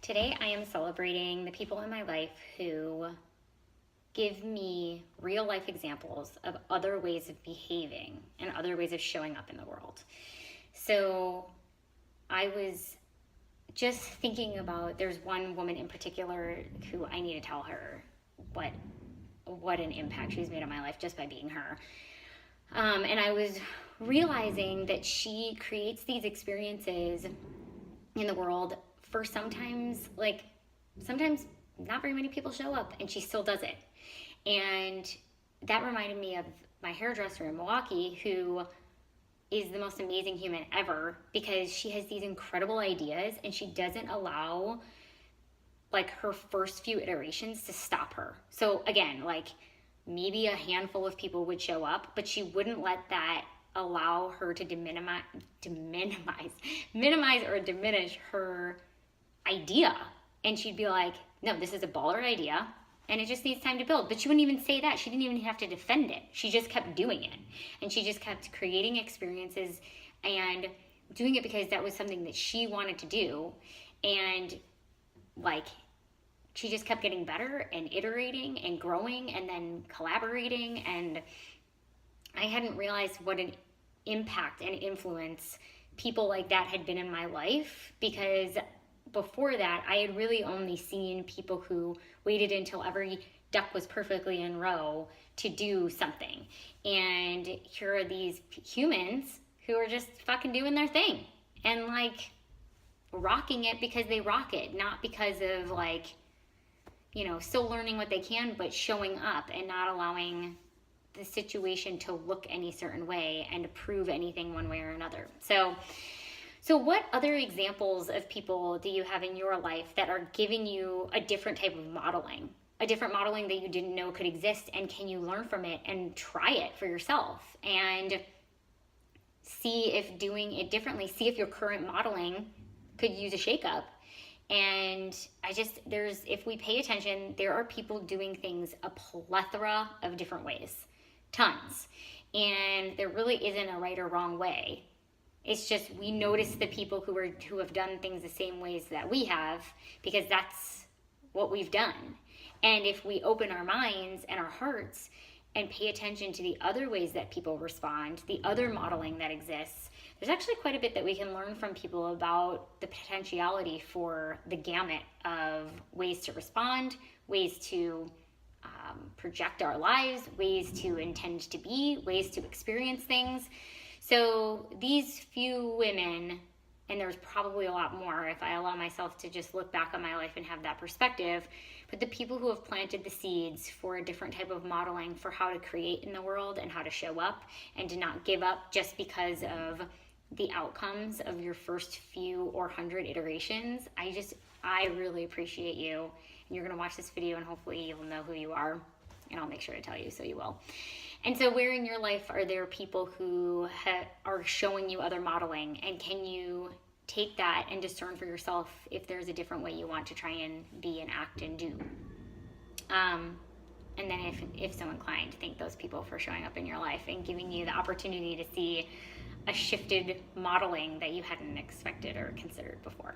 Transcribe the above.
Today I am celebrating the people in my life who give me real life examples of other ways of behaving and other ways of showing up in the world. So I was just thinking about, there's one woman in particular who I need to tell her what an impact she's made on my life just by being her. And I was realizing that she creates these experiences in the world for sometimes not very many people show up, and she still does it. And that reminded me of my hairdresser in Milwaukee, who is the most amazing human ever, because she has these incredible ideas and she doesn't allow her first few iterations to stop her. So again, maybe a handful of people would show up, but she wouldn't let that allow her to minimize or diminish her idea. And she'd be like, no, this is a baller idea and it just needs time to build. But she wouldn't even say that. She didn't even have to defend it. She just kept doing it. And she just kept creating experiences and doing it because that was something that she wanted to do. And she just kept getting better and iterating and growing and then collaborating. And I hadn't realized what an impact and influence people like that had been in my life, because before that, I had really only seen people who waited until every duck was perfectly in row to do something. And here are these humans who are just fucking doing their thing and rocking it because they rock it, not because of still learning what they can, but showing up and not allowing the situation to look any certain way and to prove anything one way or another. So what other examples of people do you have in your life that are giving you a different type of modeling, a different modeling that you didn't know could exist? And can you learn from it and try it for yourself and see if doing it differently, see if your current modeling could use a shakeup? And if we pay attention, there are people doing things a plethora of different ways, tons. And there really isn't a right or wrong way. It's just we notice the people who have done things the same ways that we have, because that's what we've done. And if we open our minds and our hearts and pay attention to the other ways that people respond, the other modeling that exists, there's actually quite a bit that we can learn from people about the potentiality for the gamut of ways to respond, ways to project our lives, ways to intend to be, ways to experience things. So these few women, and there's probably a lot more if I allow myself to just look back on my life and have that perspective, but the people who have planted the seeds for a different type of modeling for how to create in the world and how to show up and to not give up just because of the outcomes of your first few or 100 iterations. I really appreciate you. And you're going to watch this video and hopefully you'll know who you are. And I'll make sure to tell you, so you will. And so where in your life are there people who are showing you other modeling? And can you take that and discern for yourself if there's a different way you want to try and be and act and do? And then if so inclined, thank those people for showing up in your life and giving you the opportunity to see a shifted modeling that you hadn't expected or considered before.